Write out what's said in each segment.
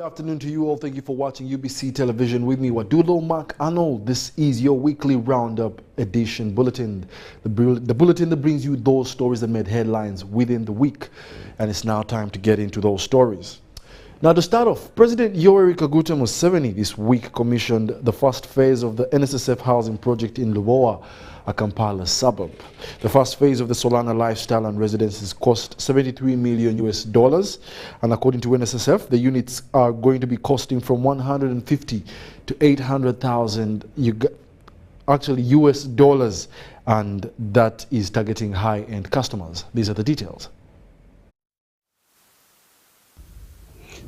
Afternoon to you all. Thank you for watching UBC Television with me, Wadulo Mark Arnold. This is your weekly roundup edition bulletin. The bulletin that brings you those stories that made headlines within the week. And it's now time to get into those stories. Now, to start off, President Yoweri Kaguta Museveni this week commissioned the first phase of the NSSF housing project in Lubowa, a Kampala suburb. The first phase of the Solana lifestyle and residences cost $73 million US, and according to NSSF, the units are going to be costing from 150 to 800,000 US dollars, and that is targeting high-end customers. These are the details.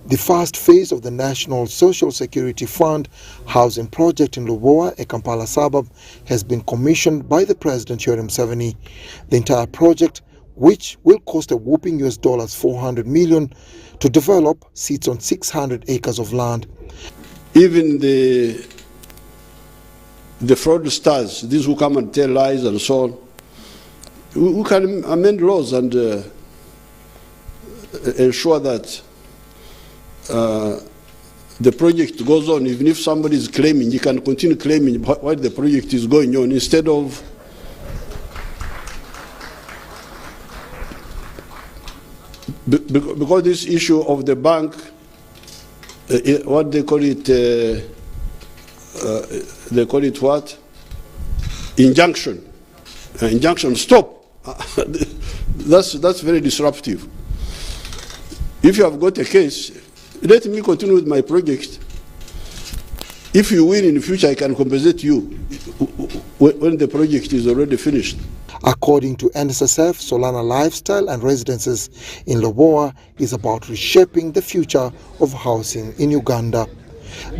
The first phase of the National Social Security Fund housing project in Lubowa, a Kampala suburb, has been commissioned by the President Yoweri Museveni. The entire project, which will cost a whopping US $400 million to develop, sits on 600 acres of land. Even the fraudsters, these who come and tell lies and so on, we can amend laws and ensure that the project goes on. Even if somebody is claiming, you can continue claiming while the project is going on, instead of because this issue of the bank, what they call it what? Injunction. Injunction, stop. That's very disruptive. If you have got a case, let me continue with my project. If you win in the future, I can compensate you when the project is already finished. According to NSSF, Solana Lifestyle and Residences in Lubowa is about reshaping the future of housing in Uganda.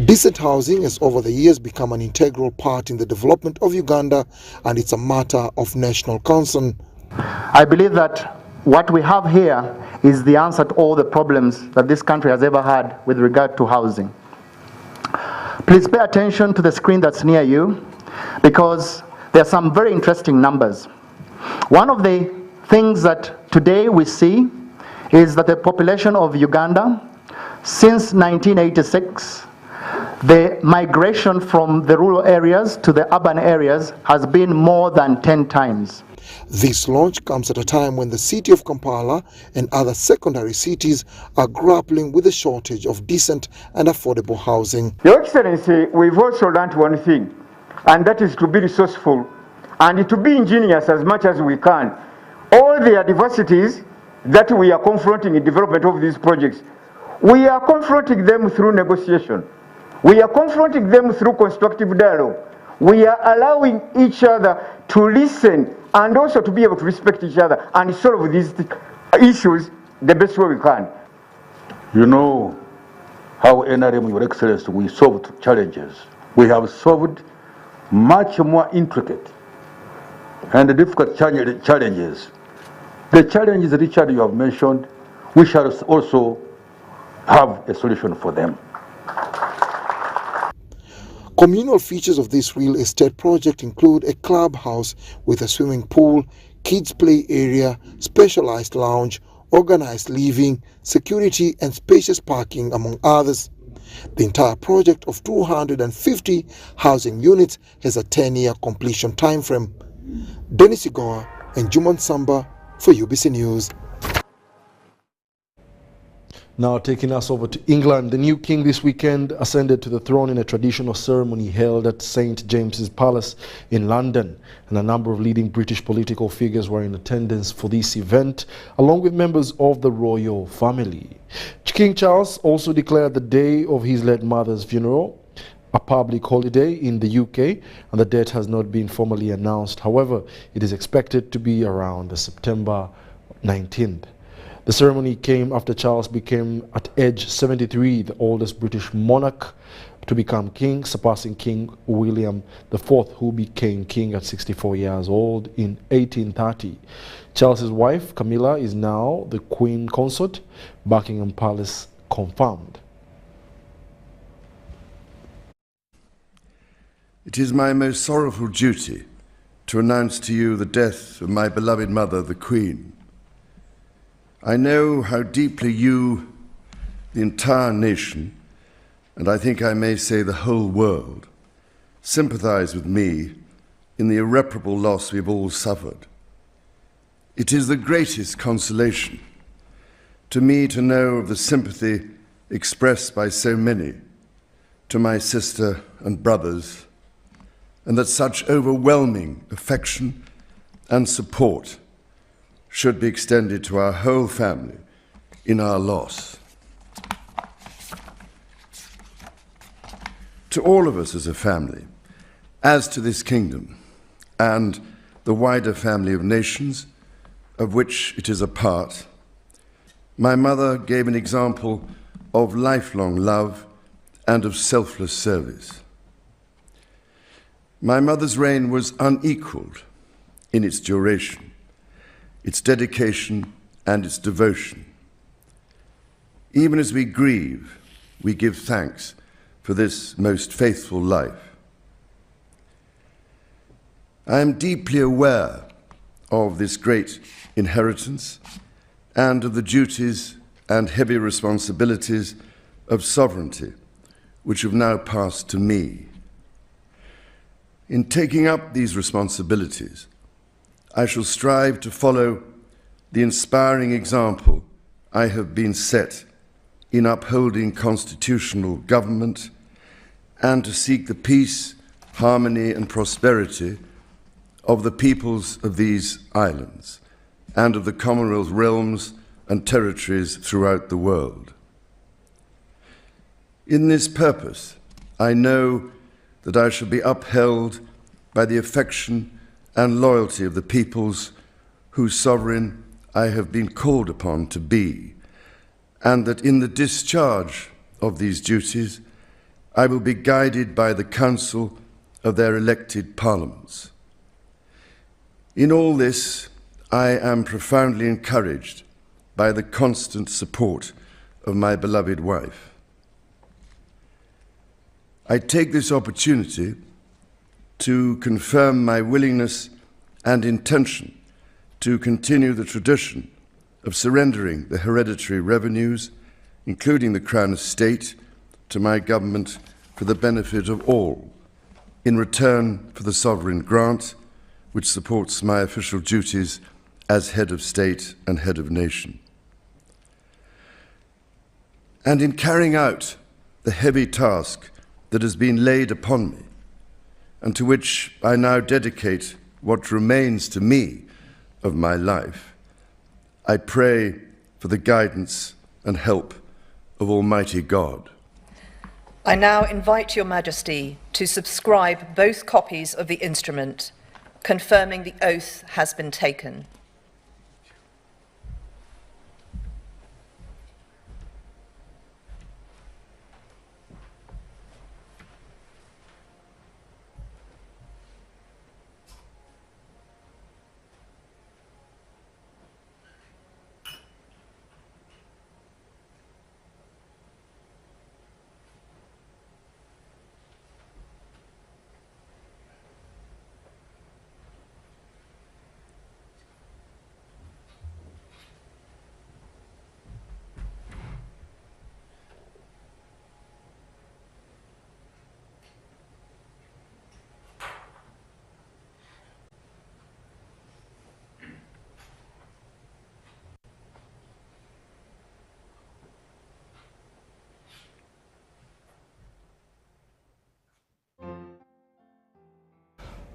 Decent housing has over the years become an integral part in the development of Uganda, and it's a matter of national concern. I believe that what we have here is the answer to all the problems that this country has ever had with regard to housing. Please pay attention to the screen that's near you, because there are some very interesting numbers. One of the things that today we see is that the population of Uganda, since 1986, the migration from the rural areas to the urban areas has been more than 10 times. This launch comes at a time when the city of Kampala and other secondary cities are grappling with the shortage of decent and affordable housing. Your Excellency, we've also learned one thing, and that is to be resourceful and to be ingenious as much as we can. All the adversities that we are confronting in development of these projects, we are confronting them through negotiation. We are confronting them through constructive dialogue. We are allowing each other to listen and also to be able to respect each other and solve these issues the best way we can. You know how NRM, Your Excellency, we solved challenges. We have solved much more intricate and difficult challenges. The challenges, Richard, you have mentioned, we shall also have a solution for them. Communal features of this real estate project include a clubhouse with a swimming pool, kids play area, specialized lounge, organized living, security and spacious parking, among others. The entire project of 250 housing units has a 10-year completion timeframe. Dennis Igoa and Juman Samba for UBC News. Now taking us over to England, the new king this weekend ascended to the throne in a traditional ceremony held at St. James's Palace in London, and a number of leading British political figures were in attendance for this event, along with members of the royal family. King Charles also declared the day of his late mother's funeral a public holiday in the UK, and the date has not been formally announced. However, it is expected to be around September 19th. The ceremony came after Charles became, at age 73, the oldest British monarch to become king, surpassing King William IV, who became king at 64 years old in 1830. Charles's wife, Camilla, is now the Queen Consort. Buckingham Palace confirmed. It is my most sorrowful duty to announce to you the death of my beloved mother, the Queen. I know how deeply you, the entire nation, and I think I may say the whole world, sympathize with me in the irreparable loss we've all suffered. It is the greatest consolation to me to know of the sympathy expressed by so many to my sister and brothers, and that such overwhelming affection and support should be extended to our whole family in our loss. To all of us as a family, as to this kingdom and the wider family of nations of which it is a part, my mother gave an example of lifelong love and of selfless service. My mother's reign was unequaled in its duration, its dedication, and its devotion. Even as we grieve, we give thanks for this most faithful life. I am deeply aware of this great inheritance and of the duties and heavy responsibilities of sovereignty which have now passed to me. In taking up these responsibilities, I shall strive to follow the inspiring example I have been set in upholding constitutional government and to seek the peace, harmony, and prosperity of the peoples of these islands and of the Commonwealth realms and territories throughout the world. In this purpose, I know that I shall be upheld by the affection and loyalty of the peoples whose sovereign I have been called upon to be, and that in the discharge of these duties, I will be guided by the counsel of their elected parliaments. In all this, I am profoundly encouraged by the constant support of my beloved wife. I take this opportunity to confirm my willingness and intention to continue the tradition of surrendering the hereditary revenues, including the Crown Estate, to my government for the benefit of all, in return for the sovereign grant, which supports my official duties as head of state and head of nation. And in carrying out the heavy task that has been laid upon me, and to which I now dedicate what remains to me of my life, I pray for the guidance and help of Almighty God. I now invite Your Majesty to subscribe both copies of the instrument, confirming the oath has been taken.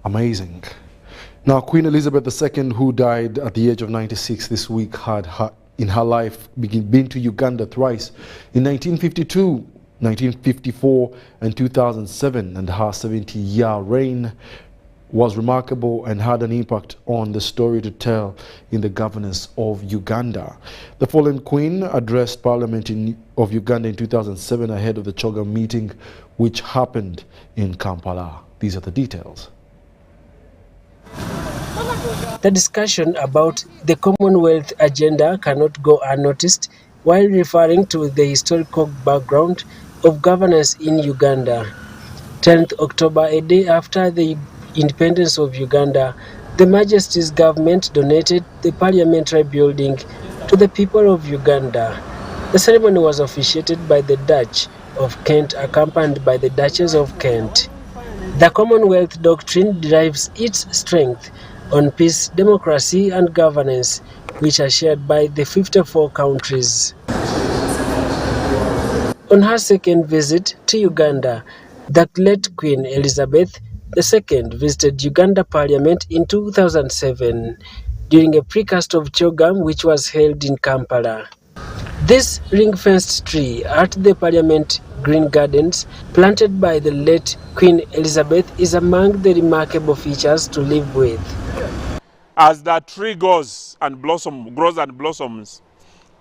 Amazing. Now, Queen Elizabeth II, who died at the age of 96 this week, had in her life been to Uganda thrice, in 1952, 1954, and 2007, and her 70-year reign was remarkable and had an impact on the story to tell in the governance of Uganda. The fallen Queen addressed Parliament of Uganda in 2007 ahead of the CHOGM meeting, which happened in Kampala. These are the details. The discussion about the Commonwealth agenda cannot go unnoticed while referring to the historical background of governance in Uganda. 10th October, a day after the independence of Uganda, the Majesty's government donated the parliamentary building to the people of Uganda. The ceremony was officiated by the Dutch of Kent accompanied by the Duchess of Kent. The Commonwealth doctrine derives its strength on peace, democracy and governance, which are shared by the 54 countries. On her second visit to Uganda, the late Queen Elizabeth II visited Uganda Parliament in 2007 during a precast of Chogam which was held in Kampala. This ring-fenced tree at the Parliament Green Gardens, planted by the late Queen Elizabeth, is among the remarkable features to live with. As that tree grows and blossoms,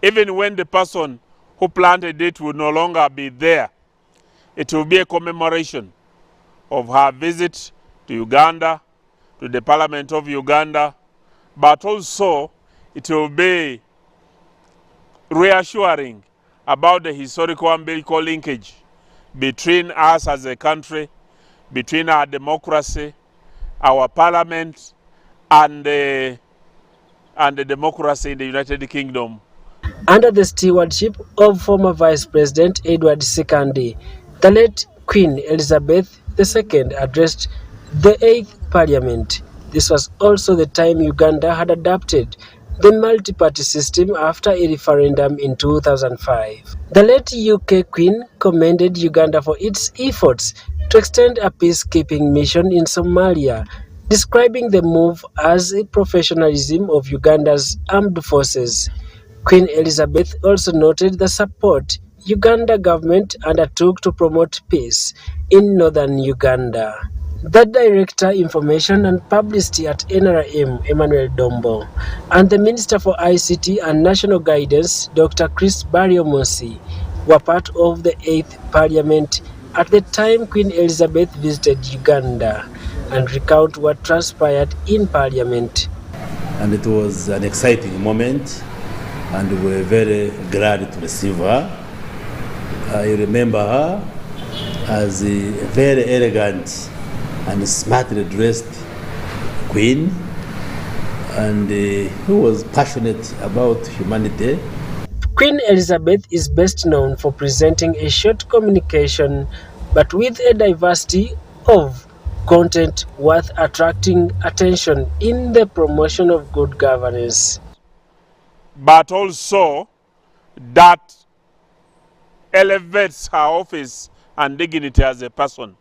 even when the person who planted it will no longer be there, it will be a commemoration of her visit to Uganda, to the Parliament of Uganda, but also it will be reassuring about the historical umbilical linkage between us as a country, between our democracy, our parliament, and the democracy in the United Kingdom. Under the stewardship of former Vice President Edward Sikandi, the late Queen Elizabeth II addressed the 8th Parliament. This was also the time Uganda had adopted the multi-party system after a referendum in 2005. The late UK Queen commended Uganda for its efforts to extend a peacekeeping mission in Somalia, describing the move as a professionalism of Uganda's armed forces. Queen Elizabeth also noted the support Uganda government undertook to promote peace in northern Uganda. The Director Information and Publicity at NRM, Emmanuel Dombo, and the Minister for ICT and National Guidance, Dr. Chris Baryomosi, were part of the 8th Parliament at the time Queen Elizabeth visited Uganda and recount what transpired in Parliament. And it was an exciting moment, and we were very glad to receive her. I remember her as a very elegant and smartly dressed queen, and who was passionate about humanity. Queen Elizabeth is best known for presenting a short communication, but with a diversity of content worth attracting attention in the promotion of good governance. But also that elevates her office and dignity as a person.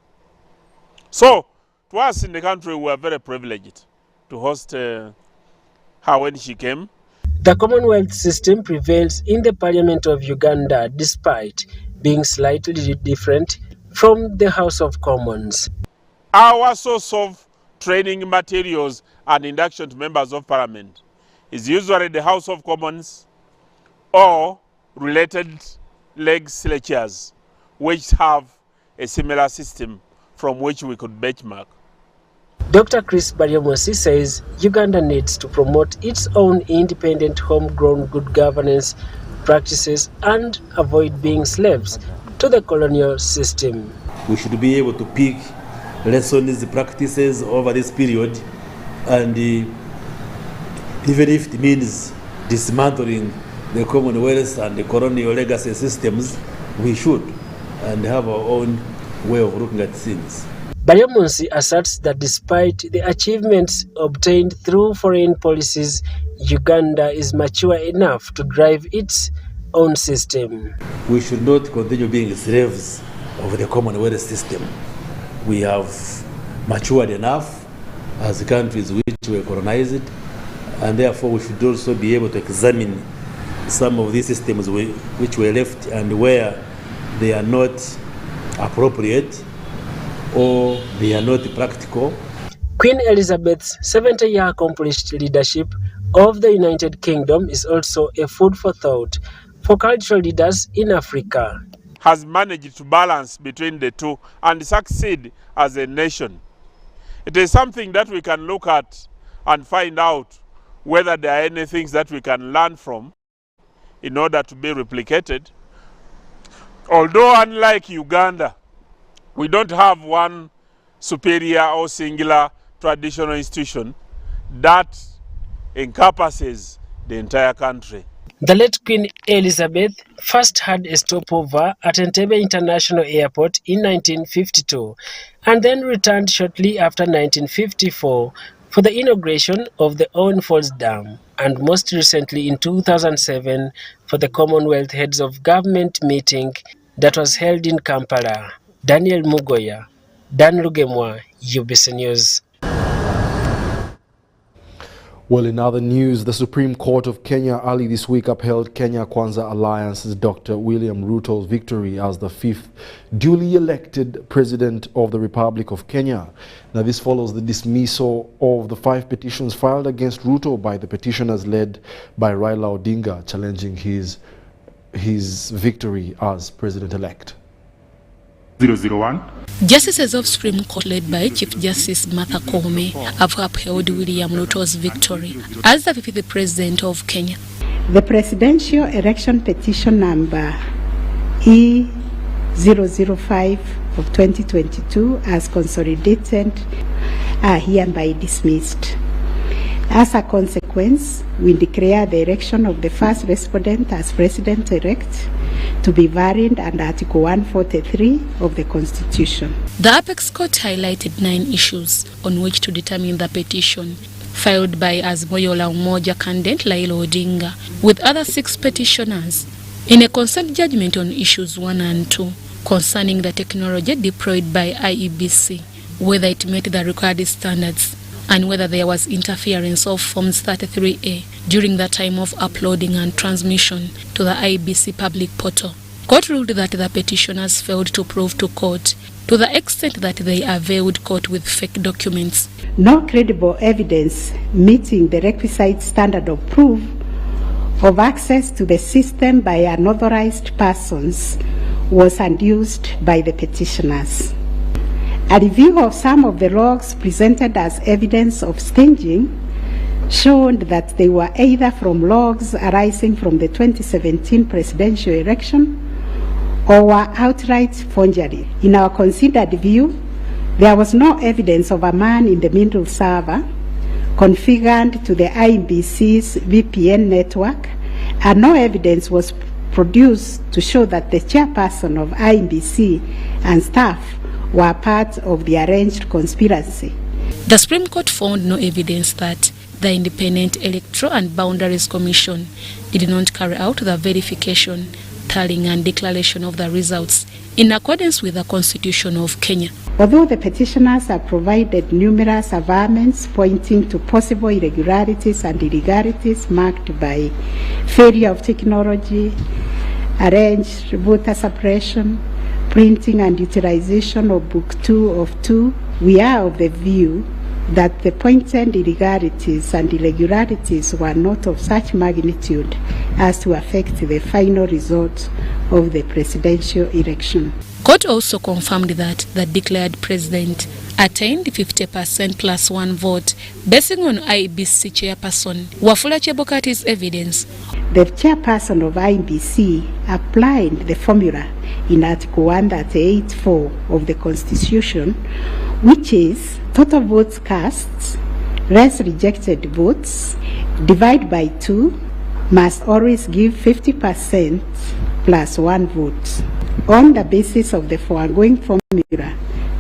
So, to us in the country, we are very privileged to host her when she came. The Commonwealth system prevails in the Parliament of Uganda despite being slightly different from the House of Commons. Our source of training materials and induction to members of Parliament is usually the House of Commons or related legislatures which have a similar system from which we could benchmark. Dr. Chris Baryomosi says Uganda needs to promote its own independent homegrown good governance practices and avoid being slaves to the colonial system. We should be able to pick lessons, practices over this period, and even if it means dismantling the Commonwealth and the colonial legacy systems, we should, and have our own way of looking at things. Baryomosi asserts that despite the achievements obtained through foreign policies, Uganda is mature enough to drive its own system. We should not continue being slaves of the Commonwealth system. We have matured enough as countries which were colonized, and therefore we should also be able to examine some of these systems which were left and where they are not appropriate or they are not practical. Queen Elizabeth's 70-year accomplished leadership of the United Kingdom is also a food for thought for cultural leaders in Africa. Has managed to balance between the two and succeed as a nation. It is something that we can look at and find out whether there are any things that we can learn from in order to be replicated. Although unlike Uganda, we don't have one superior or singular traditional institution that encompasses the entire country. The late Queen Elizabeth first had a stopover at Entebbe International Airport in 1952 and then returned shortly after 1954 for the inauguration of the Owen Falls Dam, and most recently in 2007 for the Commonwealth Heads of Government meeting that was held in Kampala. Daniel Mugoya, Dan Rugemwa, UBC News. Well, in other news, the Supreme Court of Kenya early this week upheld Kenya Kwanza Alliance's Dr. William Ruto's victory as the fifth duly elected President of the Republic of Kenya. Now, this follows the dismissal of the 5 petitions filed against Ruto by the petitioners led by Raila Odinga, challenging his victory as President-elect. 001. Justices of Supreme Court led by Chief Justice Martha Koome have upheld William Ruto's victory as the 50th President of Kenya. The presidential election petition number E005 of 2022 as consolidated are hereby dismissed. As a consequence, we declare the election of the first respondent as President-elect to be varied under Article 143 of the Constitution. The Apex Court highlighted 9 issues on which to determine the petition filed by Azimio la Umoja candidate Raila Odinga with other 6 petitioners in a consent judgment on issues 1 and 2 concerning the technology deployed by IEBC, whether it met the required standards and whether there was interference of Forms 33A during the time of uploading and transmission to the IEBC public portal. Court ruled that the petitioners failed to prove to court to the extent that they availed court with fake documents. No credible evidence meeting the requisite standard of proof of access to the system by unauthorized persons was adduced by the petitioners. A review of some of the logs presented as evidence of staging showed that they were either from logs arising from the 2017 presidential election or were outright forgery. In our considered view, there was no evidence of a man in the middle server configured to the IEBC's VPN network, and no evidence was produced to show that the chairperson of IEBC and staff were part of the arranged conspiracy. The Supreme Court found no evidence that the Independent Electoral and Boundaries Commission did not carry out the verification, tallying and declaration of the results in accordance with the Constitution of Kenya. Although the petitioners have provided numerous averments pointing to possible irregularities and illegalities marked by failure of technology, arranged voter suppression, printing and utilization of Book 2 of 2, we are of the view that the pointed illegalities and irregularities were not of such magnitude as to affect the final result of the presidential election. Court also confirmed that the declared president attained 50% plus 1 vote, basing on IEBC chairperson Wafula Chebukati's evidence. The chairperson of IEBC applied the formula in Article 138(4) of the Constitution, which is total votes cast less rejected votes divided by 2 must always give 50% plus 1 vote. On the basis of the foregoing formula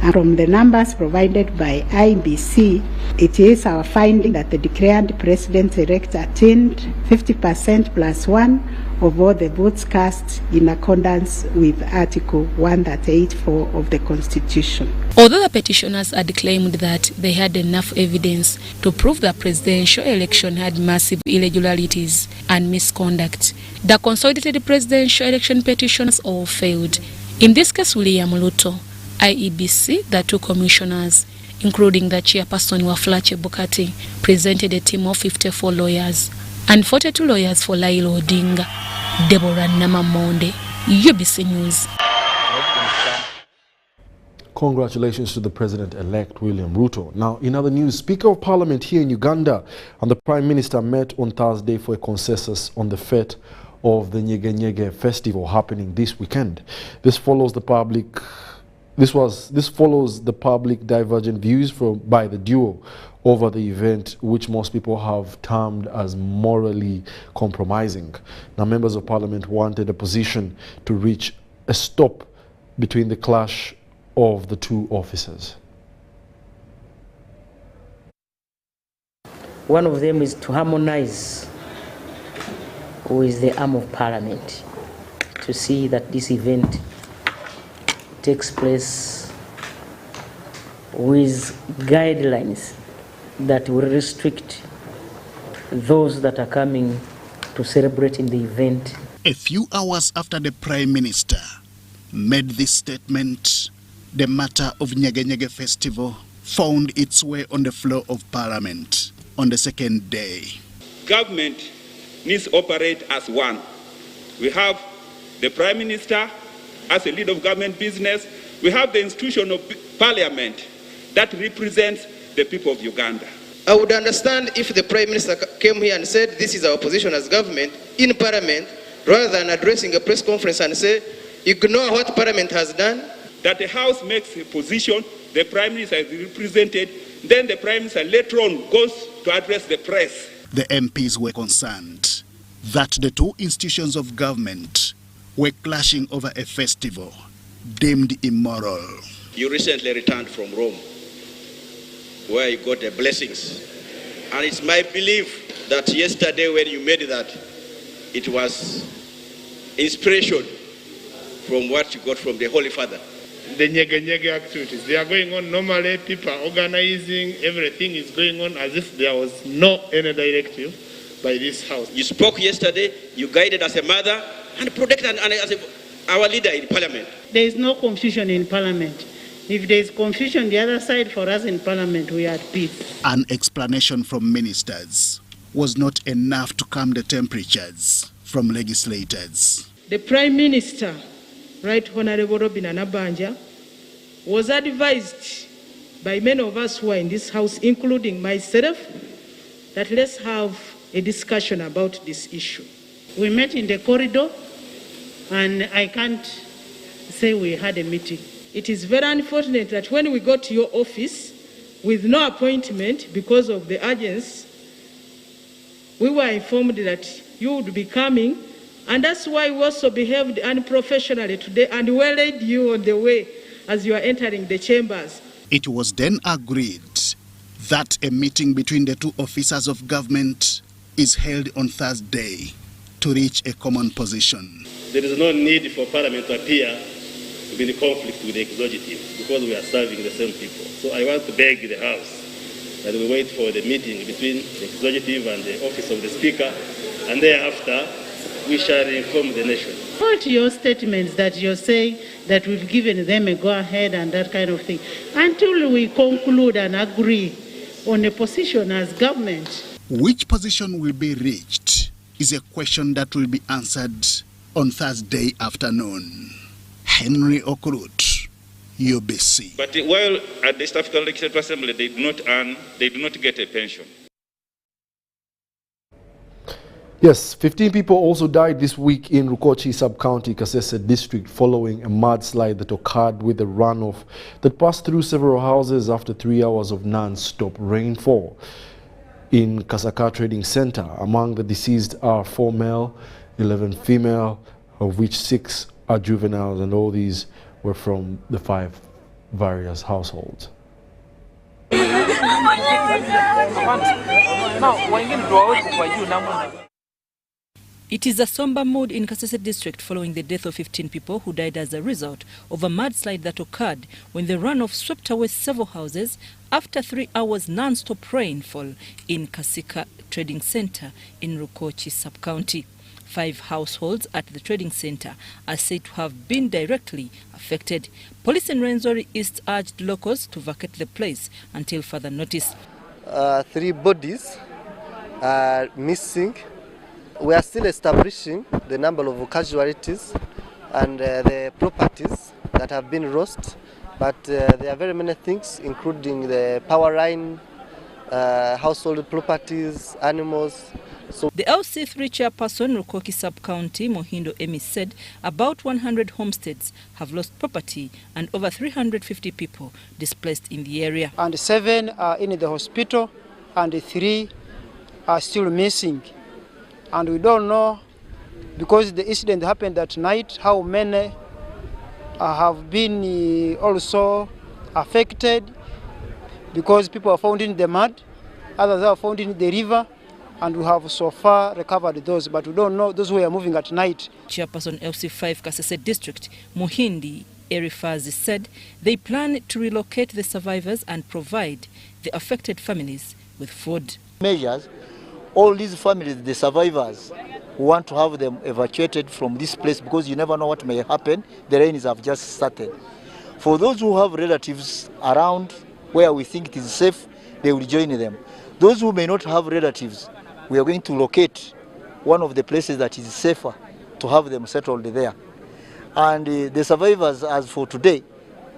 and from the numbers provided by IEBC, it is our finding that the declared president-elect attained 50% plus 1 of all the votes cast in accordance with Article 138(4) of the Constitution. Although the petitioners had claimed that they had enough evidence to prove the presidential election had massive irregularities and misconduct, the consolidated presidential election petitions all failed. In this case, William Ruto, IEBC, the 2 commissioners, including the chairperson Wafula Chebukati, presented a team of 54 lawyers and 42 lawyers for Raila Odinga. Deborah Namamonde, UBC News. Congratulations to the President-elect William Ruto. Now, in other news, Speaker of Parliament here in Uganda and the Prime Minister met on Thursday for a consensus on the fate of the Nyege Nyege festival happening this weekend. This follows the public divergent views by the duo over the event, which most people have termed as morally compromising. Now, members of parliament wanted a position to reach a stop between the clash of the two officers. One of them is to harmonize with the arm of parliament to see that this event takes place with guidelines that will restrict those that are coming to celebrate in the event. A few hours after the Prime Minister made this statement, the matter of Nyege Nyege Festival found its way on the floor of Parliament on the second day. Government needs to operate as one. We have the Prime Minister as a leader of government business. We have the institution of Parliament that represents the people of Uganda. I would understand if the Prime Minister came here and said this is our position as government in Parliament, rather than addressing a press conference and say, ignore what Parliament has done. That the House makes a position, the Prime Minister is represented, then the Prime Minister later on goes to address the press. The MPs were concerned that the two institutions of government were clashing over a festival deemed immoral. You recently returned from Rome, where you got the blessings. And it's my belief that yesterday when you made that, it was inspiration from what you got from the Holy Father. The Nyege Nyege activities, they are going on normally, people are organizing, everything is going on as if there was no any directive by this house. You spoke yesterday, you guided as a mother and protected as our leader in Parliament. There is no confusion in Parliament. If there is confusion the other side, for us in Parliament, we are at peace. An explanation from ministers was not enough to calm the temperatures from legislators. The Prime Minister, Right Honorable Robin Anabanja, was advised by many of us who are in this house, including myself, that let's have a discussion about this issue. We met in the corridor, and I can't say we had a meeting. It is very unfortunate that when we got to your office with no appointment because of the urgency, we were informed that you would be coming, and that's why we also behaved unprofessionally today and waylaid you on the way as you are entering the chambers. It was then agreed that a meeting between the two officers of government is held on Thursday to reach a common position. There is no need for Parliament to appear to be in conflict with the executive because we are serving the same people. So I want to beg the House that we wait for the meeting between the executive and the office of the Speaker, and thereafter we shall inform the nation. What your statements that you're saying that we've given them a go-ahead and that kind of thing, until we conclude and agree on a position as government. Which position will be reached is a question that will be answered on Thursday afternoon. Henry Okurut, UBC. But while at the East African Legislative Assembly they do not get a pension. Yes, 15 people also died this week in Rukochi Sub-County, Kasese District, following a mudslide that occurred with a runoff that passed through several houses after 3 hours of non-stop rainfall. In Kasaka Trading Center, among the deceased are 4 male, 11 female, of which 6 are juveniles, and all these were from the 5 various households. It is a somber mood in Kasese District following the death of 15 people who died as a result of a mudslide that occurred when the runoff swept away several houses after 3 hours non-stop rainfall in Kasika Trading Center in Rukochi Sub-County. 5 households at the trading center are said to have been directly affected. Police in Rwenzori East urged locals to vacate the place until further notice. 3 bodies are missing. We are still establishing the number of casualties and the properties that have been lost, but there are very many things, including the power line, household properties, animals. The LC3 chairperson, Rukoki Sub-County, Mohindo Emi, said about 100 homesteads have lost property and over 350 people displaced in the area. And 7 are in the hospital and 3 are still missing. And we don't know, because the incident happened at night, how many have been also affected, because people are found in the mud, others are found in the river, and we have so far recovered those, but we don't know those who are moving at night. Chairperson LC5 Kasese District, Muhindi Erifazi, said they plan to relocate the survivors and provide the affected families with food. Measures, all these families, the survivors, we want to have them evacuated from this place because you never know what may happen. The rains have just started. For those who have relatives around where we think it is safe, they will join them. Those who may not have relatives, we are going to locate one of the places that is safer to have them settled there. And the survivors, as for today,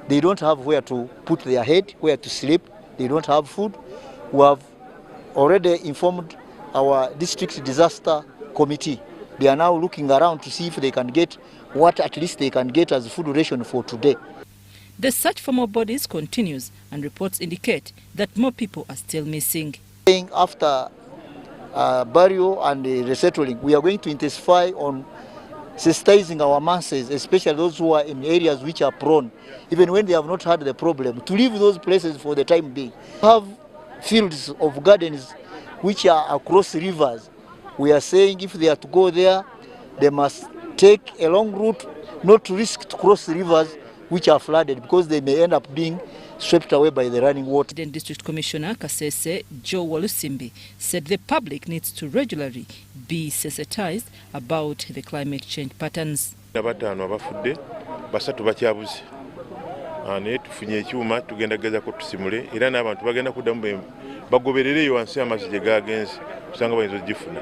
they don't have where to put their head, where to sleep. They don't have food. We have already informed our district disaster committee. They are now looking around to see if they can get what at least they can get as food ration for today. The search for more bodies continues, and reports indicate that more people are still missing. After burial and resettling, we are going to intensify on sensitizing our masses, especially those who are in areas which are prone, even when they have not had the problem, to leave those places for the time being. We have fields of gardens which are across rivers. We are saying if they are to go there, they must take a long route, not to risk to cross rivers which are flooded, because they may end up being swept away by the running water. The District Commissioner Kasese Joe Walusimbi said the public needs to regularly be sensitized about the climate change patterns. Nabatano abafudde basatu bakyabuze ane tufunye ekyuma tugenda geza ko tusimule era n'abantu bagenda kuddamu bagoberereyo wansi amazzi gye gagenze kusanga bayinza ogifuna.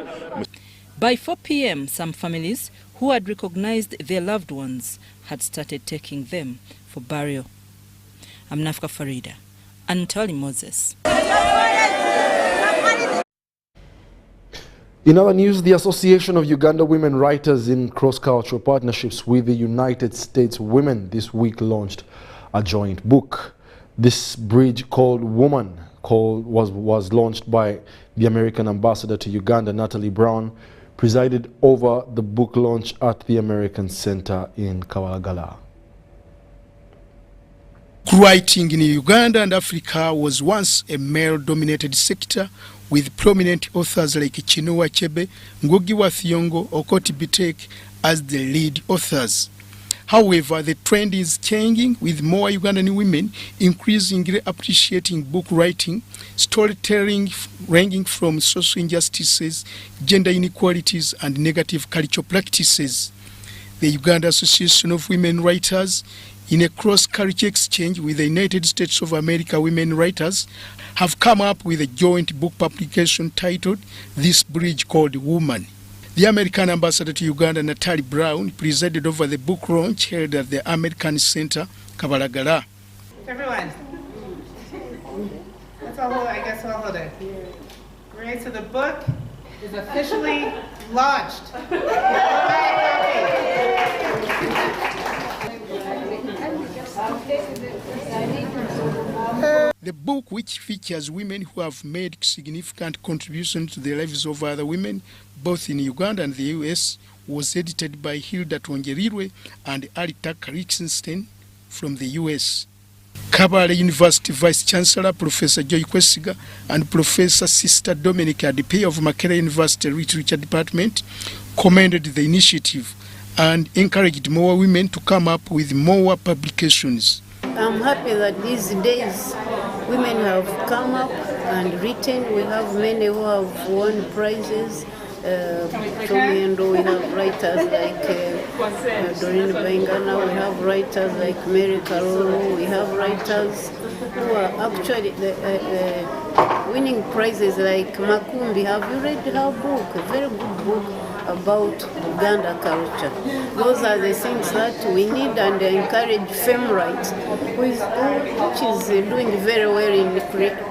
By 4 p.m., some families who had recognized their loved ones had started taking them for burial. I'm Nafka Farida, Antali Moses. In other news, the Association of Uganda Women Writers in Cross-Cultural Partnerships with the United States Women this week launched a joint book. This bridge called Woman was launched by the American ambassador to Uganda, Natalie Brown, presided over the book launch at the American Center in Kawalagala. Writing in Uganda and Africa was once a male-dominated sector, with prominent authors like Chinua Achebe, Ngugi wa Thiong'o, Okoti Bitek as the lead authors. However, the trend is changing, with more Ugandan women increasingly appreciating book writing, storytelling ranging from social injustices, gender inequalities, and negative cultural practices. The Uganda Association of Women Writers, in a cross-cultural exchange with the United States of America Women Writers, have come up with a joint book publication titled This Bridge Called Woman. The American ambassador to Uganda, Natalie Brown, presided over the book launch held at the American Center, Kabalagala. Everyone, that's all, I guess I'll hold it. Right, so the book is officially launched. The book, which features women who have made significant contributions to the lives of other women, both in Uganda and the US, was edited by Hilda Tongerirwe and Alita Richenstein from the US. Kabale University Vice Chancellor Professor Joy Kwesiga and Professor Sister Dominic Adipe of Makerere University Literature Department commended the initiative and encouraged more women to come up with more publications. I'm happy that these days women have come up and written. We have many who have won prizes. From Yendo, we have writers like Doreen Bengana, we have writers like Mary Carolo, we have writers who are actually winning prizes like Makumbi. Have you read her book? A very good book. about Uganda culture. Those are the things that we need and encourage Femme Rights, which is doing very well in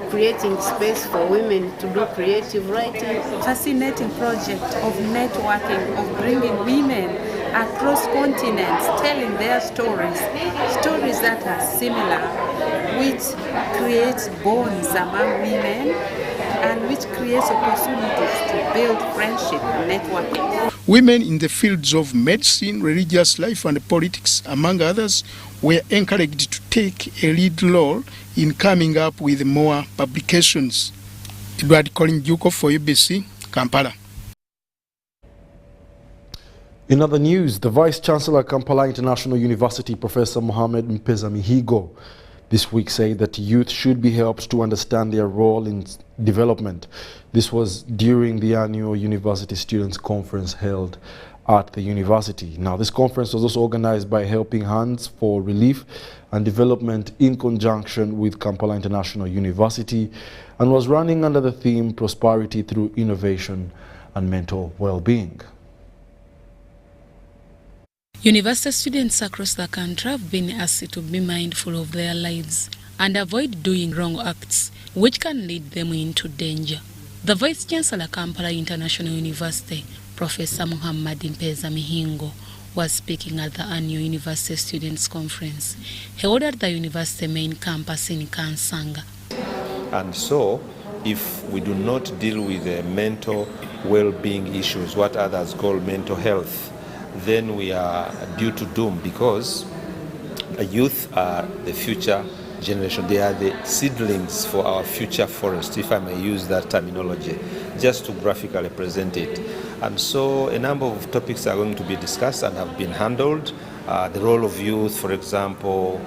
creating space for women to do creative writing. Fascinating project of networking, of bringing women across continents, telling their stories that are similar, which creates bonds among women and which creates opportunities to build friendship and networking. Women in the fields of medicine, religious life and politics, among others, were encouraged to take a lead role in coming up with more publications. Edward Kolinjuko for UBC, Kampala. In other news, the Vice-Chancellor at Kampala International University, Professor Mohamed Mpeza-Mihigo, this week said that youth should be helped to understand their role in development. This was during the annual University Students' Conference held at the university. Now, this conference was also organized by Helping Hands for Relief and Development in conjunction with Kampala International University and was running under the theme Prosperity Through Innovation and Mental Well-Being. University students across the country have been asked to be mindful of their lives and avoid doing wrong acts which can lead them into danger. The Vice-Chancellor Kampala International University, Professor Mohamed Mpeza-Mihigo, was speaking at the annual University Students' Conference held at the university main campus in Kansanga. And so, if we do not deal with the mental well-being issues, what others call mental health, then we are due to doom, because youth are the future generation. They are the seedlings for our future forest, if I may use that terminology, just to graphically present it. And so a number of topics are going to be discussed and have been handled. The role of youth, for example,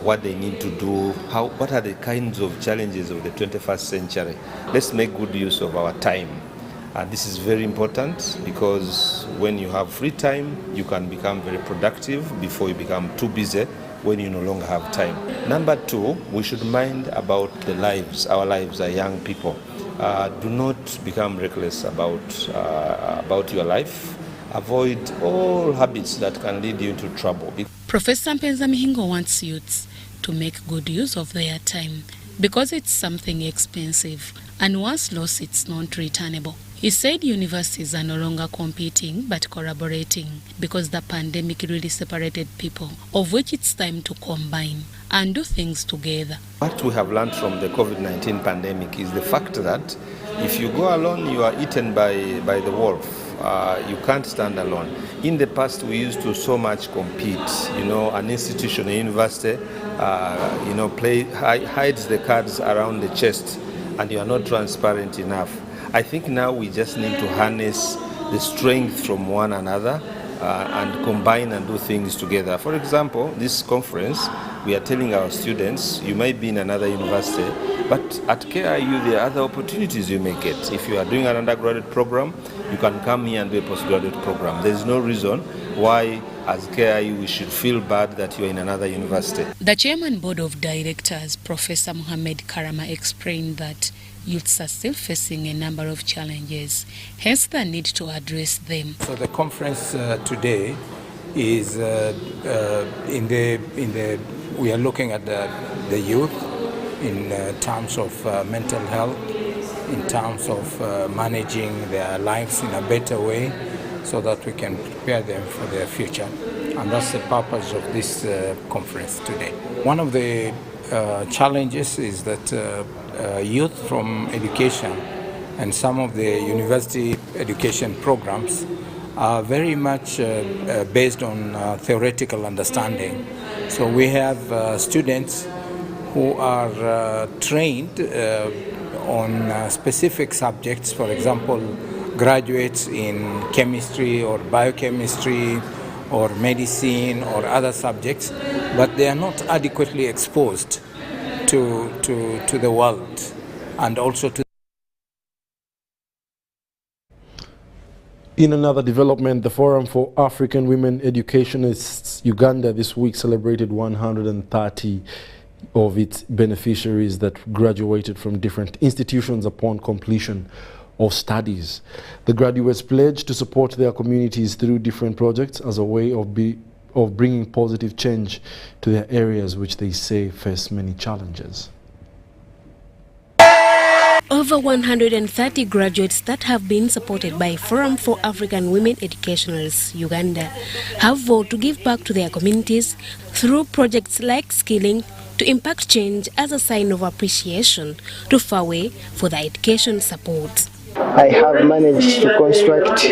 what they need to do, what are the kinds of challenges of the 21st century. Let's make good use of our time. This is very important, because when you have free time, you can become very productive before you become too busy when you no longer have time. Number two, we should mind about the lives. Our lives are young people. Do not become reckless about your life. Avoid all habits that can lead you into trouble. Professor Mpeza-Mihigo wants youths to make good use of their time because it's something expensive, and once lost, it's not returnable. He said universities are no longer competing but collaborating because the pandemic really separated people, of which it's time to combine and do things together. What we have learned from the COVID-19 pandemic is the fact that if you go alone, you are eaten by the wolf. You can't stand alone. In the past, we used to so much compete. An institution, a university, hides the cards around the chest, and you are not transparent enough. I think now we just need to harness the strength from one another and combine and do things together. For example, this conference, we are telling our students, you might be in another university, but at KIU there are other opportunities you may get. If you are doing an undergraduate program, you can come here and do a postgraduate program. There is no reason why, as KIU, we should feel bad that you are in another university. The Chairman Board of Directors, Professor Mohamed Karama, explained that youths are still facing a number of challenges, hence the need to address them. So the conference today is we are looking at the youth in terms of mental health, in terms of managing their lives in a better way so that we can prepare them for their future. And that's the purpose of this conference today. One of the challenges is that youth from education and some of the university education programs are very much based on theoretical understanding. So we have students who are trained on specific subjects, for example, graduates in chemistry or biochemistry or medicine or other subjects, but they are not adequately exposed to the world and also to. In another development, the Forum for African Women Educationists Uganda this week celebrated 130 of its beneficiaries that graduated from different institutions upon completion of studies. The graduates pledged to support their communities through different projects as a way of bringing positive change to their areas, which they say face many challenges. Over 130 graduates that have been supported by Forum for African Women Educationalists, Uganda, have vowed to give back to their communities through projects like skilling to impact change as a sign of appreciation to FAWE for their education support. I have managed to construct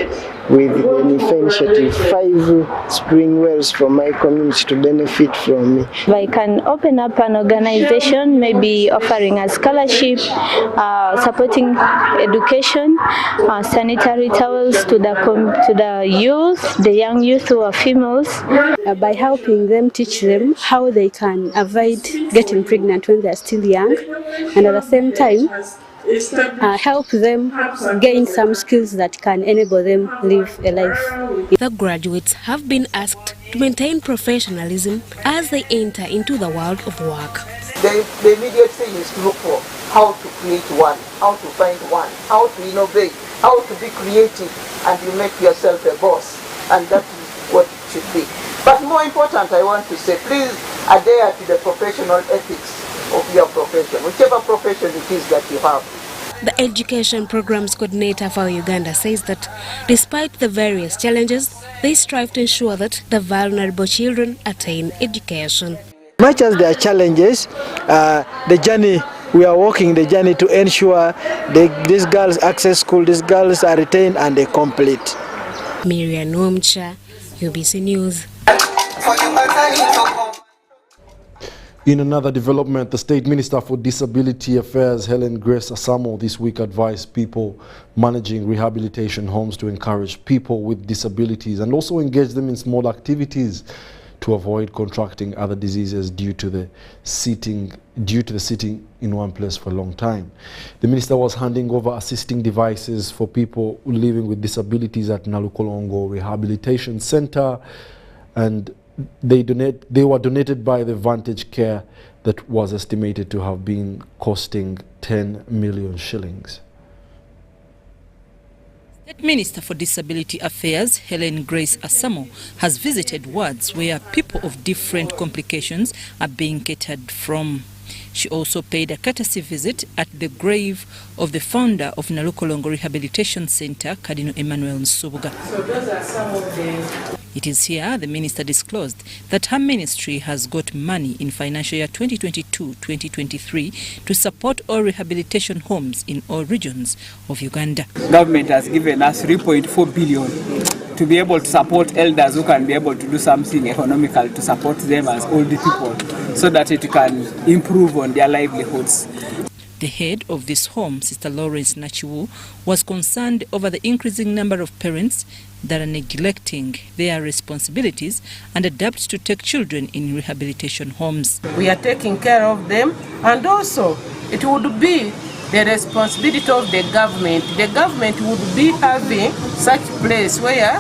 with the NIFA initiative 5 spring wells for my community to benefit from me. If I can open up an organization, maybe offering a scholarship, supporting education, sanitary towels to the youth, the young youth who are females. By helping them, teach them how they can avoid getting pregnant when they're still young, and at the same time, help them gain some skills that can enable them live a life. The graduates have been asked to maintain professionalism as they enter into the world of work. The immediate thing is to look for how to create one, how to find one, how to innovate, how to be creative, and you make yourself a boss, and that is what it should be. But more important, I want to say, please adhere to the professional ethics of your profession, whichever profession it is that you have. The Education Programs Coordinator for Uganda says that despite the various challenges, they strive to ensure that the vulnerable children attain education. Much as there are challenges, the journey, we are walking the journey to ensure these girls access school, these girls are retained and they complete. Miriam Nomcha, UBC News. In another development, the State Minister for Disability Affairs, Helen Grace Asamo, this week advised people managing rehabilitation homes to encourage people with disabilities and also engage them in small activities to avoid contracting other diseases due to the sitting in one place for a long time. The minister was handing over assisting devices for people living with disabilities at Nalukolongo Rehabilitation Center, and they were donated by the Vantage Care that was estimated to have been costing 10 million shillings. State Minister for Disability Affairs, Helen Grace Asamo, has visited wards where people of different complications are being catered from. She also paid a courtesy visit at the grave of the founder of Nalukolongo Rehabilitation Center, Cardinal Emmanuel Nsubuga. So those are some of the... It is here the minister disclosed that her ministry has got money in financial year 2022-2023 to support all rehabilitation homes in all regions of Uganda. Government has given us 3.4 billion to be able to support elders who can be able to do something economical to support them as old people so that it can improve on their livelihoods. The head of this home, Sister Lawrence Nachiwu, was concerned over the increasing number of parents that are neglecting their responsibilities and adapt to take children in rehabilitation homes. We are taking care of them, and also it would be the responsibility of the government. The government would be having such place where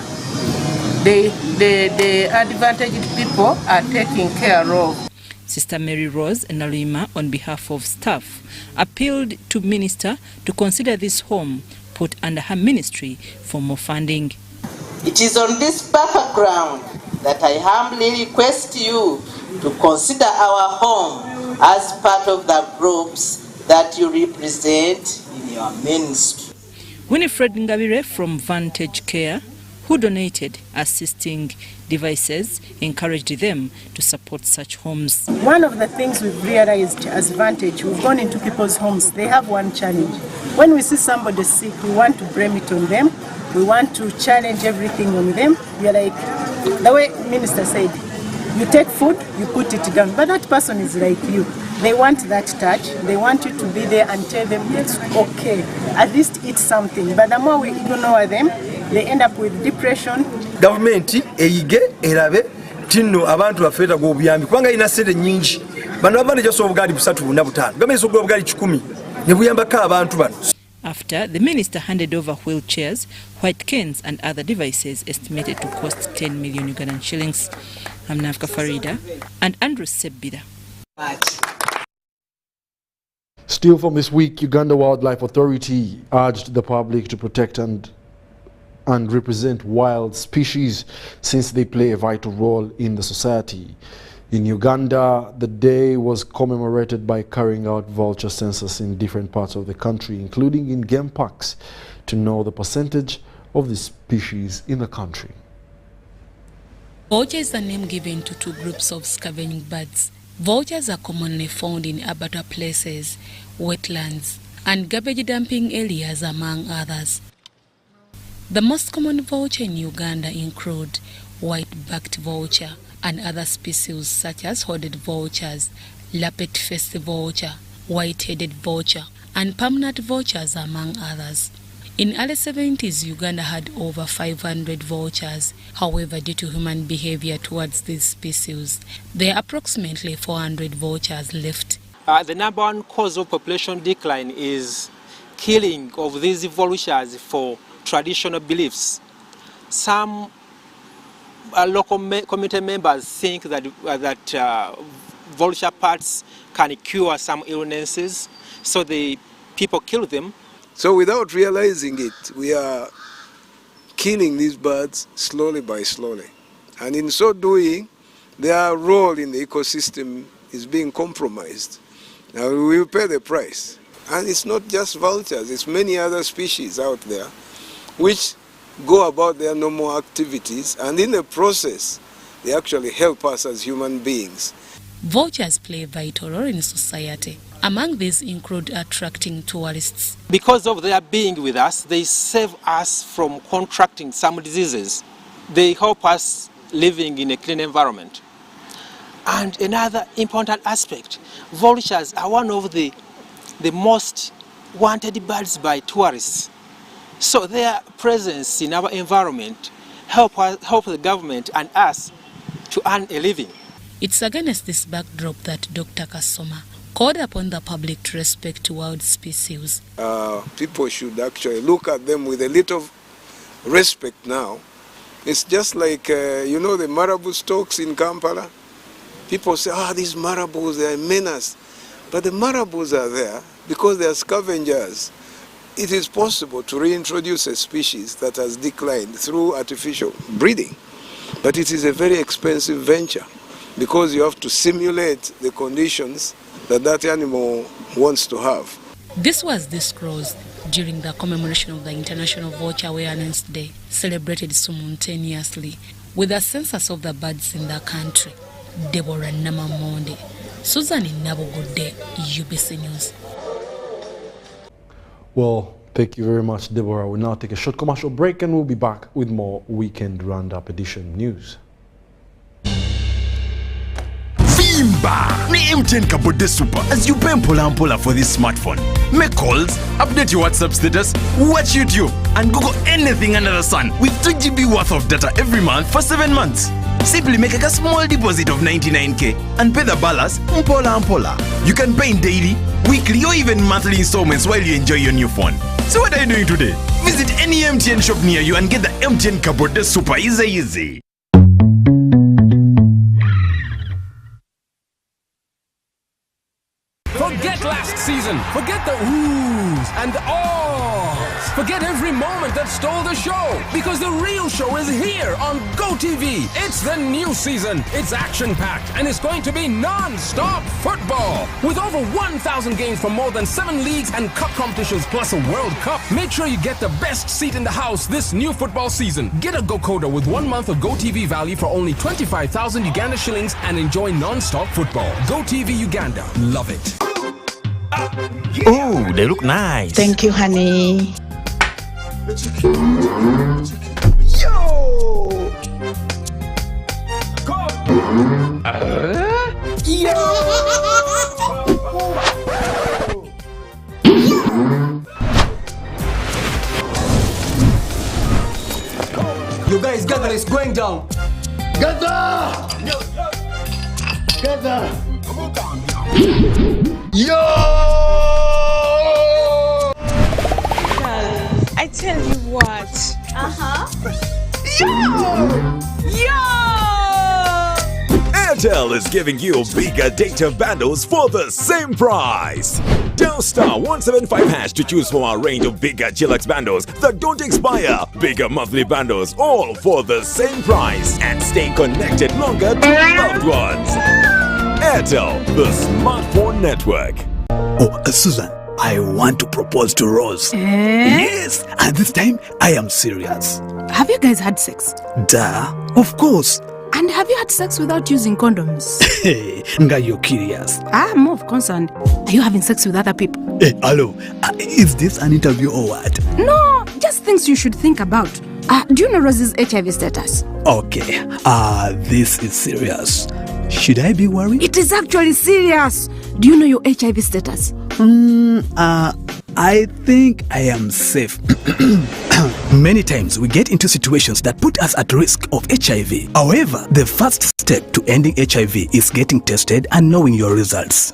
the advantaged people are taken care of. Sister Mary Rose Nalima, on behalf of staff, appealed to Minister to consider this home put under her ministry for more funding. It is on this background that I humbly request you to consider our home as part of the groups that you represent in your ministry. Winifred Ngabire from Vantage Care, who donated assisting devices, encouraged them to support such homes. One of the things we've realized as Vantage, we've gone into people's homes, they have one challenge. When we see somebody sick, we want to blame it on them. We want to challenge everything on them. We are like, the way Minister said, you take food, you put it down. But that person is like you. They want that touch. They want you to be there and tell them it's okay. At least eat something. But the more we ignore them, they end up with depression. Government eyige erabe tinno abantu bafeta go buyambi kubanga ina sente nyingi. Bano abane jaso obugali busatu na butano. Government sogo obugali 10 ne buyamba ka abantu bano. After the minister handed over wheelchairs, white canes and other devices estimated to cost 10 million Ugandan shillings. I'm Nafka Farida and Andrew Sebida. Still from this week, Uganda Wildlife Authority urged the public to protect and represent wild species since they play a vital role in the society. In Uganda, the day was commemorated by carrying out vulture census in different parts of the country, including in game parks, to know the percentage of the species in the country. Vulture is the name given to two groups of scavenging birds. Vultures are commonly found in abattoir places, wetlands, and garbage dumping areas, among others. The most common vulture in Uganda include white-backed vulture and other species such as hooded vultures, lappet-faced vulture, white-headed vulture, and permanent vultures, among others. In early 70s, Uganda had over 500 vultures. However, due to human behavior towards these species, there are approximately 400 vultures left. The number one cause of population decline is killing of these vultures for traditional beliefs. Some local community members think that vulture parts can cure some illnesses, so the people kill them. So without realizing it, we are killing these birds slowly by slowly. And in so doing, their role in the ecosystem is being compromised. Now we will pay the price. And it's not just vultures, it's many other species out there which go about their normal activities, and in the process, they actually help us as human beings. Vultures play a vital role in society. Among these include attracting tourists. Because of their being with us, they save us from contracting some diseases. They help us living in a clean environment. And another important aspect, vultures are one of the most wanted birds by tourists. So their presence in our environment help the government and us to earn a living. It's against this backdrop that Dr. Kasoma called upon the public to respect wild species. People should actually look at them with a little respect now. It's just like, the marabou stocks in Kampala. People say, these marabous, they are a menace. But the marabous are there because they are scavengers. It is possible to reintroduce a species that has declined through artificial breeding. But it is a very expensive venture because you have to simulate the conditions that animal wants to have. This was disclosed during the commemoration of the International Vulture Awareness Day, celebrated simultaneously with the census of the birds in the country. Deborah Namamonde, Susan Nabogude, UBC News. Well, thank you very much, Deborah. We'll now take a short commercial break and we'll be back with more Weekend Roundup Edition news. Vimba ni MTN Kabode Super as you pay mpola for this smartphone. Make calls, update your WhatsApp status, watch YouTube, and Google anything under the sun with 2 GB worth of data every month for 7 months. Simply make a small deposit of 99k and pay the balance mpola. You can pay in daily, weekly, or even monthly installments while you enjoy your new phone. So what are you doing today? Visit any MTN shop near you and get the MTN Kabode Super easy. Forget last season. Forget the oohs and the ahs. Forget every moment that stole the show, because the real show is here on GoTV. It's the new season. It's action-packed, and it's going to be non-stop football. With over 1,000 games from more than 7 leagues and cup competitions, plus a World Cup. Make sure you get the best seat in the house this new football season. Get a GoCoder with 1 month of GoTV value for only 25,000 Uganda shillings and enjoy non-stop football. GoTV Uganda. Love it. Oh, they look nice. Thank you, honey. Yo! You guys gather, it's going down. Gather! Gather! Yo! I tell you what. Yo! Yo! Airtel is giving you bigger data bundles for the same price. Dial star 175 hash to choose from our range of bigger Chillax bundles that don't expire. Bigger monthly bundles, all for the same price, and stay connected longer to your loved ones. Airtel, the smartphone network. Oh, Susan, I want to propose to Rose. Yes, and this time I am serious. Have you guys had sex? Duh, of course. And have you had sex without using condoms? Hey, Nga, you're curious. I'm more concerned. Are you having sex with other people? Hey, hello, is this an interview or what? No, just things you should think about. Do you know Rose's HIV status? Okay, this is serious. Should I be worried? It is actually serious. Do you know your HIV status? I think I am safe. Many times we get into situations that put us at risk of HIV. However, the first step to ending HIV is getting tested and knowing your results.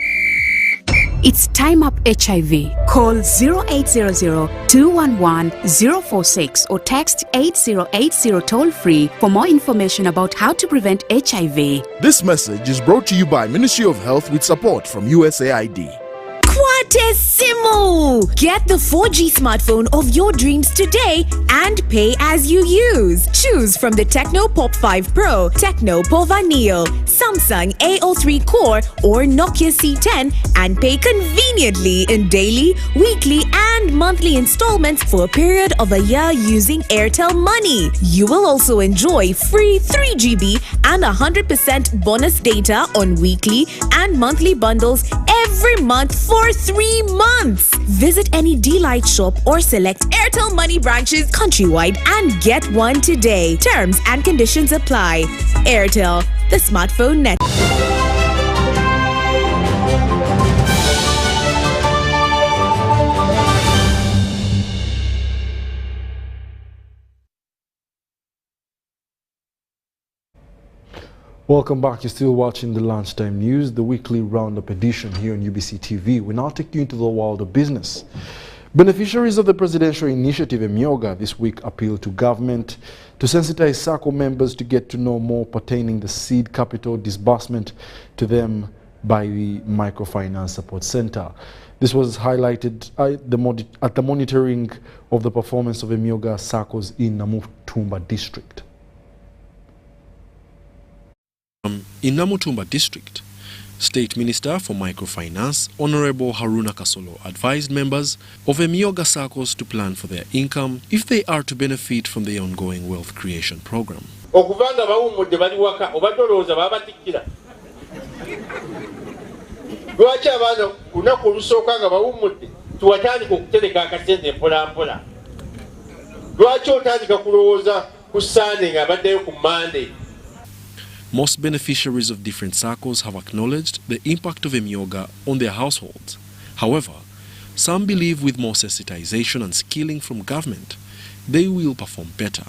It's Time Up HIV. Call 0800-211-046 or text 8080 toll-free for more information about how to prevent HIV. This message is brought to you by Ministry of Health with support from USAID. Quatesimo! Get the 4G smartphone of your dreams today and pay as you use. Choose from the Tecno Pop 5 Pro, Tecno Pova Neo, Samsung A03 Core or Nokia C10 and pay conveniently in daily, weekly and monthly installments for a period of a year using Airtel Money. You will also enjoy free 3GB and 100% bonus data on weekly and monthly bundles every month for 3 months. Visit any D-Lite shop or select Airtel Money branches countrywide and get one today. Terms and conditions apply. Airtel, the smartphone network. Welcome back. You're still watching the Lunchtime News, the weekly roundup edition here on UBC TV. We now take you into the world of business. Beneficiaries of the presidential initiative Emyoga this week appealed to government to sensitize SACCO members to get to know more pertaining the seed capital disbursement to them by the Microfinance Support Center. This was highlighted at the monitoring of the performance of Emyoga SACCOs in Namutumba district. In Namutumba district, State Minister for Microfinance, Honorable Haruna Kasolo, advised members of Emyoga SACCOs to plan for their income if they are to benefit from the ongoing wealth creation program. Most beneficiaries of different SACCOs have acknowledged the impact of Emyoga on their households. However, some believe with more sensitization and skilling from government, they will perform better.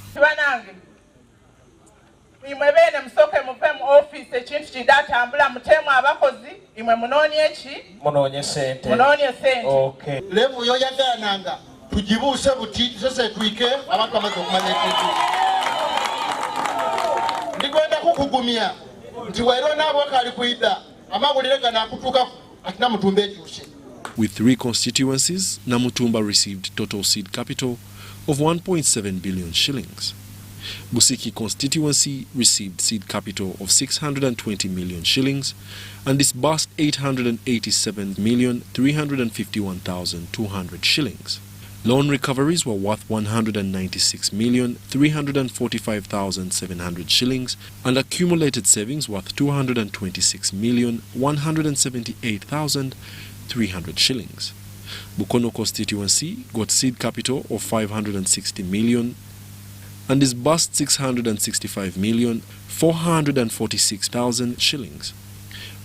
With 3 constituencies, Namutumba received total seed capital of 1.7 billion shillings. Busiki constituency received seed capital of 620 million shillings and disbursed 887,351,200 shillings. Loan recoveries were worth 196,345,700 shillings and accumulated savings worth 226,178,300 shillings. Bukono constituency got seed capital of 560 million and disbursed 665,446,000 shillings,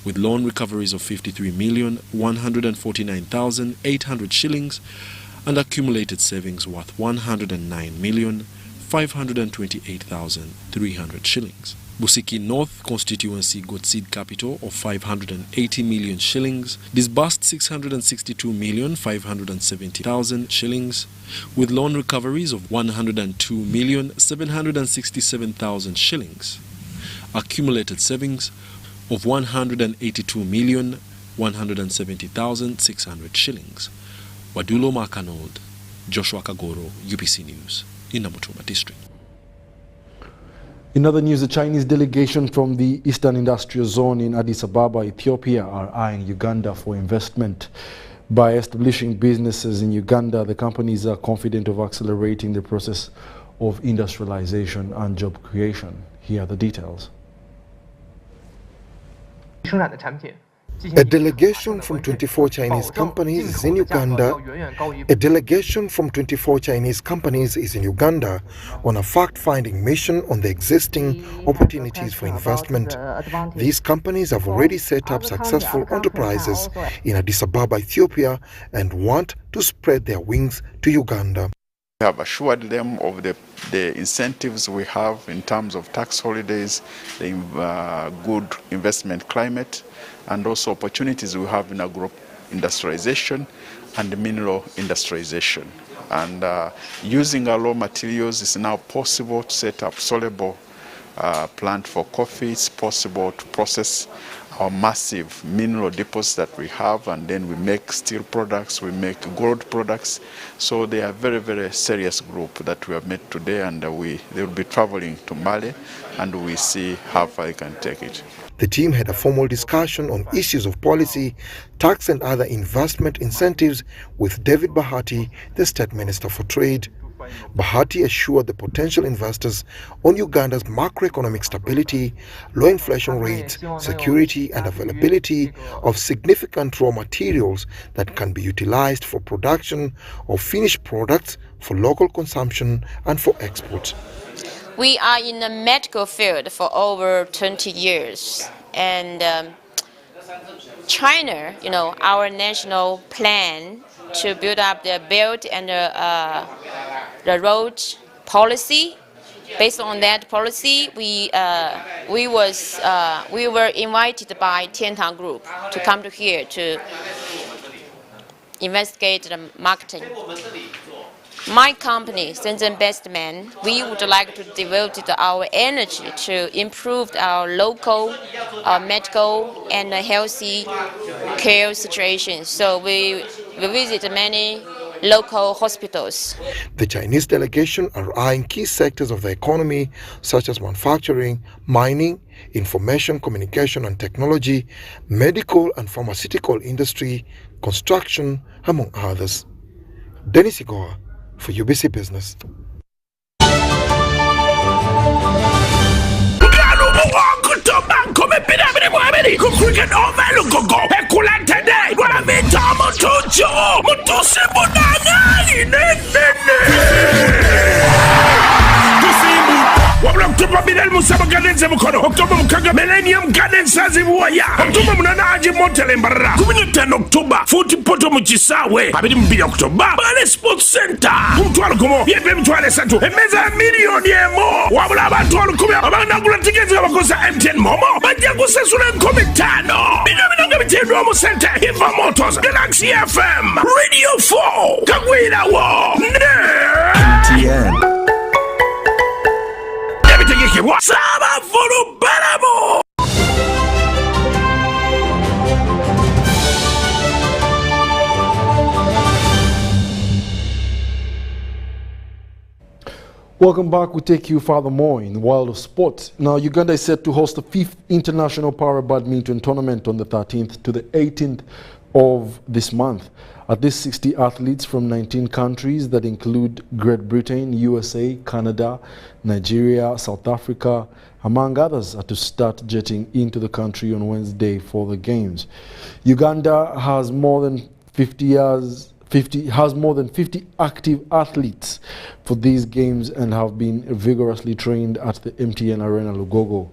with loan recoveries of 53,149,800 shillings and accumulated savings worth 109,528,300 shillings. Busiki North constituency got seed capital of 580 million shillings, disbursed 662,570,000 shillings, with loan recoveries of 102,767,000 shillings. Accumulated savings of 182,170,600 shillings. Wadulo Arnold, Joshua Kagoro, UBC News, in Namutumba District. In other news, the Chinese delegation from the Eastern Industrial Zone in Addis Ababa, Ethiopia, are eyeing Uganda for investment. By establishing businesses in Uganda, the companies are confident of accelerating the process of industrialization and job creation. Here are the details. A delegation from 24 Chinese companies is in Uganda. A delegation from 24 Chinese companies is in Uganda on a fact-finding mission on the existing opportunities for investment. These companies have already set up successful enterprises in Addis Ababa, Ethiopia, and want to spread their wings to Uganda. We have assured them of the incentives we have in terms of tax holidays, the good investment climate, and also opportunities we have in agro-industrialization and mineral industrialization. And using our raw materials, it's now possible to set up soluble plant for coffee. It's possible to process our massive mineral deposits that we have, and then we make steel products, we make gold products. So they are a very, very serious group that we have met today, and they will be traveling to Mali, and we see how far they can take it. The team had a formal discussion on issues of policy, tax and other investment incentives with David Bahati, the State Minister for Trade. Bahati assured the potential investors on Uganda's macroeconomic stability, low inflation rates, security and availability of significant raw materials that can be utilized for production of finished products for local consumption and for export. We are in the medical field for over 20 years, and China, our national plan to build up the Belt and the road policy. Based on that policy, we were invited by Tiantang Group to come to here to investigate the marketing. My company, Shenzhen Bestman, we would like to devote our energy to improve our local medical and healthy care situation. So we visit many local hospitals. The Chinese delegation are eyeing key sectors of the economy such as manufacturing, mining, information, communication and technology, medical and pharmaceutical industry, construction, among others. Dennis Igoa for UBC Business. October Bidel Musaba Gardens Mukono, October Mukaga Millennium Gardens Saziwaya, October Munanaji Montelembara, 10 October, 40 Poto Muchisawe, Abidim Bi October, Bale Sports Center, Mutwalo Kumo, Yebem Twale Santo, a meza million more, Wabla Batwalo Kumo, Amanda Gula tickets of Akosa M10 Momo, Banjagusa Sunan Comitano, Bidamina Romo Center, Hiva Motors, Galaxy FM, Radio 4, Kagwina War, TN. Welcome back. We take you furthermore in the world of sport. Now, Uganda is set to host the 5th International Para Badminton Tournament on the 13th to the 18th of this month. At least 60 athletes from 19 countries that include Great Britain, USA, Canada, Nigeria, South Africa, among others, are to start jetting into the country on Wednesday for the games. Uganda has more than 50 active athletes for these games and have been vigorously trained at the MTN Arena Lugogo.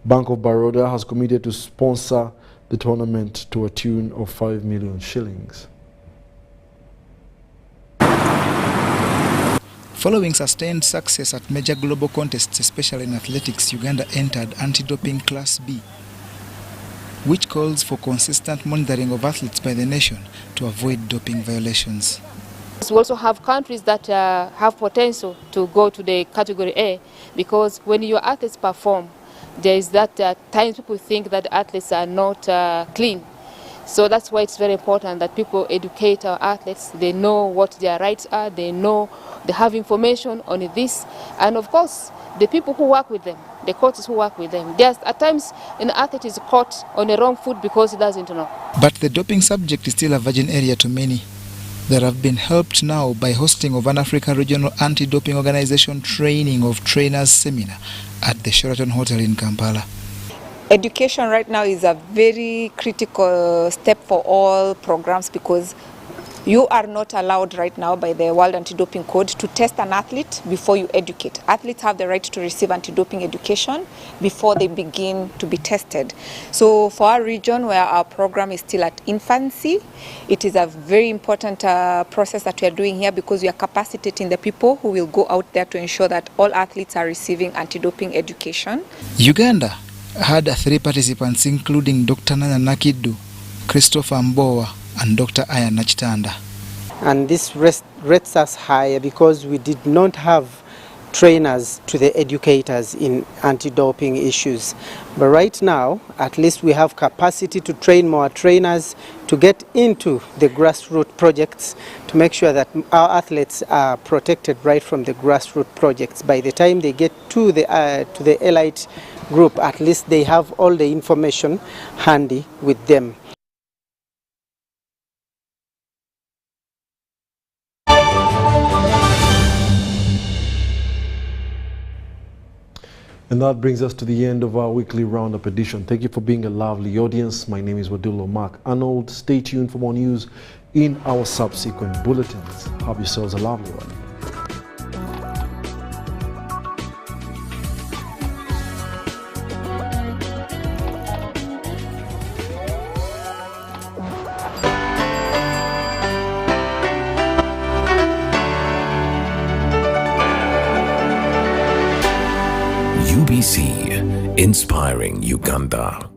Bank of Baroda has committed to sponsor the tournament to a tune of 5 million shillings. Following sustained success at major global contests, especially in athletics, Uganda entered anti-doping Class B, which calls for consistent monitoring of athletes by the nation to avoid doping violations. We also have countries that have potential to go to the category A, because when your athletes perform, there is that times people think that athletes are not clean. So that's why it's very important that people educate our athletes. They know what their rights are, they have information on this, and of course the people who work with them, the coaches who work with them. There's at times an athlete is caught on the wrong foot because he doesn't know. But the doping subject is still a virgin area to many. That have been helped now by hosting of an African Regional Anti-Doping Organization training of trainers seminar at the Sheraton Hotel in Kampala. Education right now is a very critical step for all programs, because you are not allowed right now by the World Anti-Doping Code to test an athlete before you educate. Athletes have the right to receive anti-doping education before they begin to be tested. So for our region, where our program is still at infancy, it is a very important process that we are doing here, because we are capacitating the people who will go out there to ensure that all athletes are receiving anti-doping education. Uganda had 3 participants, including Dr. Nana Nakidu, Christopher Mbowa, and Dr. Aya Nachitanda. And this rates us higher because we did not have trainers to the educators in anti-doping issues. But right now, at least we have capacity to train more trainers to get into the grassroots projects to make sure that our athletes are protected right from the grassroots projects. By the time they get to the elite group, at least they have all the information handy with them. And that brings us to the end of our weekly roundup edition. Thank you for being a lovely audience. My name is Wadulo Mark Arnold. Stay tuned for more news in our subsequent bulletins. Have yourselves a lovely one. UBC, inspiring Uganda.